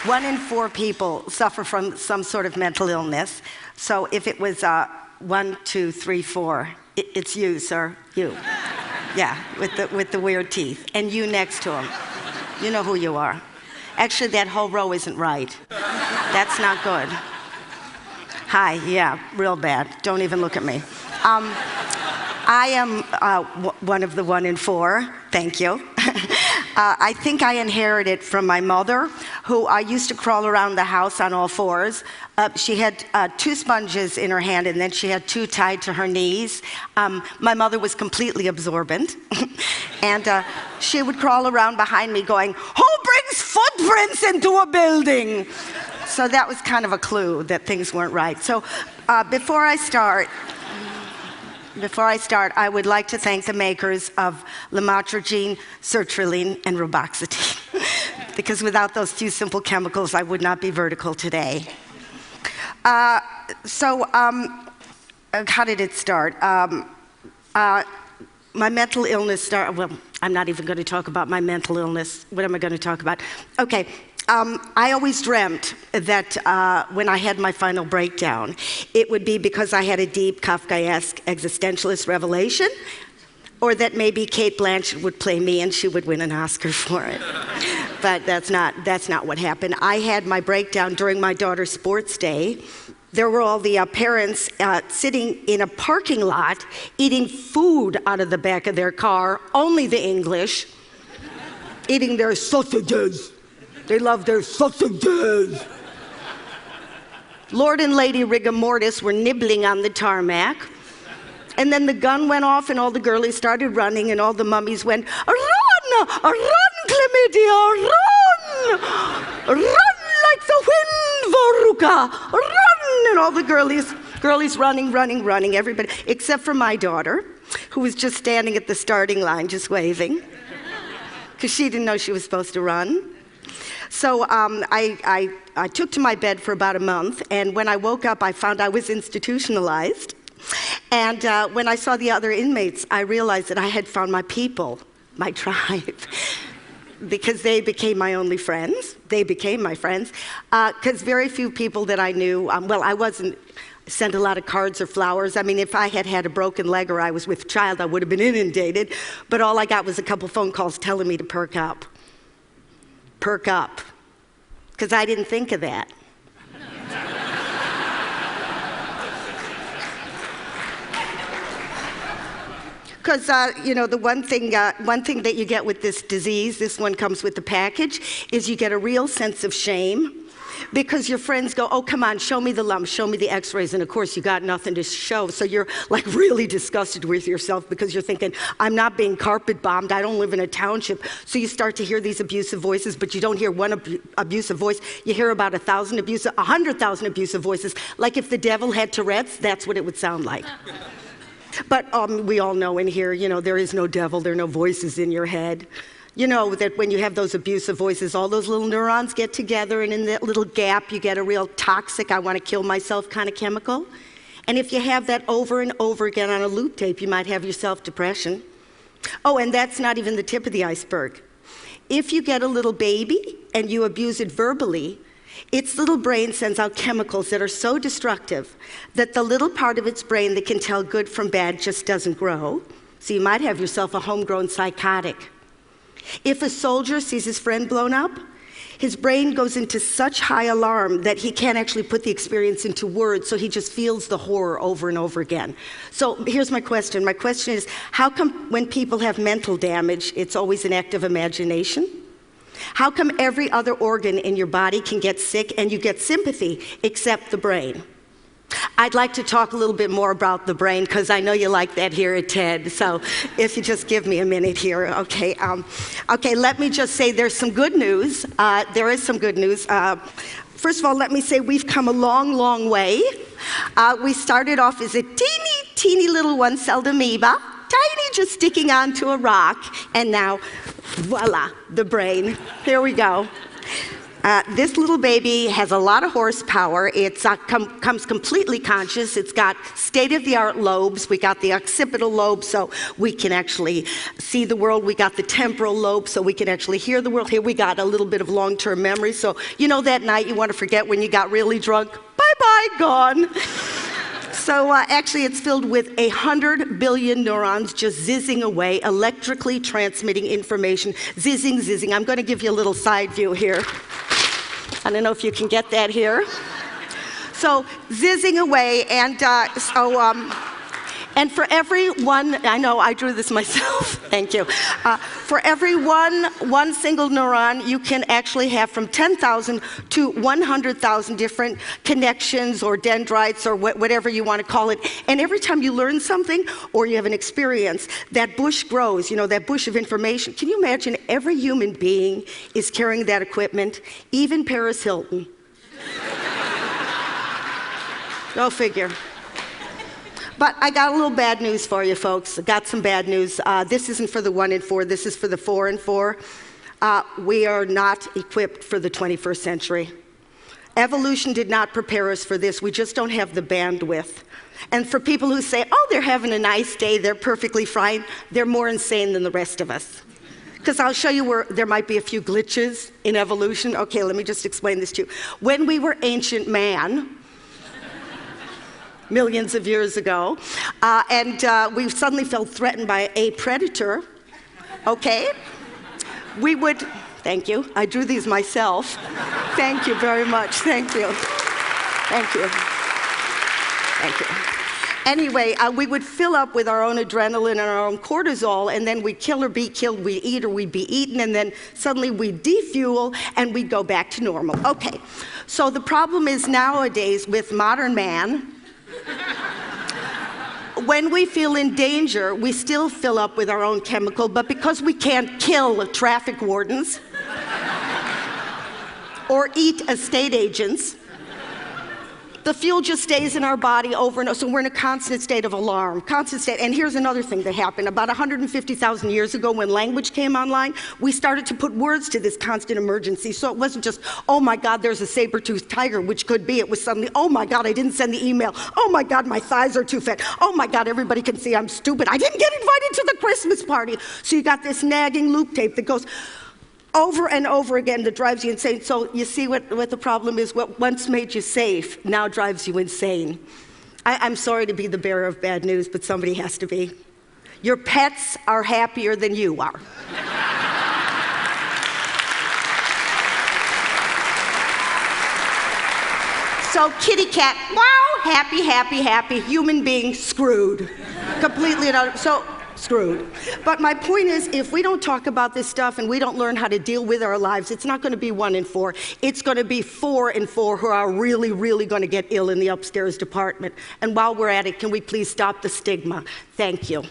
1 in 4 people suffer from some sort of mental illness. So if it was 1, 2, 3, 4, it's you, sir, you. Yeah, with the weird teeth, and you next to him. You know who you are. Actually, that whole row isn't right. That's not good. Hi, yeah, real bad. Don't even look at me. I am one of the 1 in 4. Thank you. I think I inherited from my mother, who used to crawl around the house on all fours. She had 2 sponges in her hand, and then she had 2 tied to her knees. My mother was completely absorbent. And she would crawl around behind me going, "Who brings footprints into a building?" So that was kind of a clue that things weren't right. So before I start, I would like to thank the makers of lamotrigine, sertraline, and reboxetine. Because without those 2 simple chemicals, I would not be vertical today. How did it start? My mental illness started, well, I'm not even going to talk about my mental illness. What am I going to talk about? Okay. I always dreamt that when I had my final breakdown, it would be because I had a deep Kafkaesque existentialist revelation, or that maybe Cate Blanchett would play me and she would win an Oscar for it. But that's not what happened. I had my breakdown during my daughter's sports day. There were all the parents sitting in a parking lot eating food out of the back of their car, only the English, eating their sausages. They love their sausages. Lord and Lady Rigor Mortis were nibbling on the tarmac. And then the gun went off and all the girlies started running and all the mummies went, "Run! Run, Chlamydia, run! Run like the wind, Veruca! Run!" And all the girlies running, everybody, except for my daughter, who was just standing at the starting line, just waving, because she didn't know she was supposed to run. So I took to my bed for about a month, and when I woke up, I found I was institutionalized. And when I saw the other inmates, I realized that I had found my people, my tribe, because they became my only friends. They became my friends, because very few people that I knew, I wasn't sent a lot of cards or flowers. I mean, if I had had a broken leg or I was with child, I would have been inundated, but all I got was a couple phone calls telling me to perk up. Perk up, because I didn't think of that. Because, the one thing that you get with this disease, this one comes with the package, is you get a real sense of shame. Because your friends go, "Oh, come on, show me the lumps, show me the x-rays," and of course you got nothing to show, so you're like really disgusted with yourself because you're thinking, "I'm not being carpet bombed, I don't live in a township." So you start to hear these abusive voices, but you don't hear one abusive voice, you hear about 100,000 abusive voices. Like if the devil had Tourette's, that's what it would sound like. But we all know in here, there is no devil, there are no voices in your head. You know that when you have those abusive voices, all those little neurons get together, and in that little gap, you get a real toxic, I want to kill myself kind of chemical. And if you have that over and over again on a loop tape, you might have yourself depression. Oh, and that's not even the tip of the iceberg. If you get a little baby and you abuse it verbally, its little brain sends out chemicals that are so destructive that the little part of its brain that can tell good from bad just doesn't grow. So you might have yourself a homegrown psychotic. If a soldier sees his friend blown up, his brain goes into such high alarm that he can't actually put the experience into words, so he just feels the horror over and over again. So here's my question. My question is, how come when people have mental damage, it's always an act of imagination? How come every other organ in your body can get sick and you get sympathy except the brain? I'd like to talk a little bit more about the brain because I know you like that here at TED. So if you just give me a minute here, okay. Let me just say there's some good news. There is some good news. First of all, let me say we've come a long, long way. We started off as a teeny little one-celled amoeba, tiny, just sticking onto a rock, and now, voila, the brain. Here we go. This little baby has a lot of horsepower. It comes completely conscious. It's got state-of-the-art lobes. We got the occipital lobe, so we can actually see the world. We got the temporal lobe, so we can actually hear the world. Here we got a little bit of long-term memory. So you know that night you want to forget when you got really drunk? Bye-bye, gone. So actually it's filled with 100 billion neurons just zizzing away, electrically transmitting information, zizzing, zizzing. I'm going to give you a little side view here. I don't know if you can get that here. So zizzing away, and and for every one, I know I drew this myself, thank you. For every one single neuron, you can actually have from 10,000 to 100,000 different connections or dendrites or whatever you want to call it. And every time you learn something or you have an experience, that bush grows, you know, that bush of information. Can you imagine every human being is carrying that equipment, even Paris Hilton? Go figure. But I got a little bad news for you, folks. I got some bad news. This isn't for the 1 in 4, this is for the 4 in 4. We are not equipped for the 21st century. Evolution did not prepare us for this. We just don't have the bandwidth. And for people who say, oh, they're having a nice day, they're perfectly fine, they're more insane than the rest of us. Because I'll show you where there might be a few glitches in evolution. Okay, let me just explain this to you. When we were ancient man, millions of years ago, and we suddenly felt threatened by a predator, okay? We would, thank you, I drew these myself. Thank you very much, thank you. Thank you. Thank you. Anyway, we would fill up with our own adrenaline and our own cortisol, and then we'd kill or be killed, we'd eat or we'd be eaten, and then suddenly we'd defuel and we'd go back to normal. Okay, so the problem is nowadays with modern man, when we feel in danger, we still fill up with our own chemical, but because we can't kill traffic wardens or eat estate agents, the fuel just stays in our body over and over, so we're in a constant state of alarm, constant state. And here's another thing that happened. About 150,000 years ago, when language came online, we started to put words to this constant emergency. So it wasn't just, oh my God, there's a saber-toothed tiger, which could be. It was suddenly, oh my God, I didn't send the email. Oh my God, my thighs are too fat. Oh my God, everybody can see I'm stupid. I didn't get invited to the Christmas party. So you got this nagging loop tape that goes over and over again that drives you insane. So you see what the problem is? What once made you safe now drives you insane. I'm sorry to be the bearer of bad news, but somebody has to be. Your pets are happier than you are. So kitty cat, wow, happy, happy, happy. Human being, screwed. Completely and utterly. So screwed. But my point is, if we don't talk about this stuff and we don't learn how to deal with our lives, it's not going to be 1 in 4. It's going to be 4 in 4 who are really, really going to get ill in the upstairs department. And while we're at it, can we please stop the stigma? Thank you.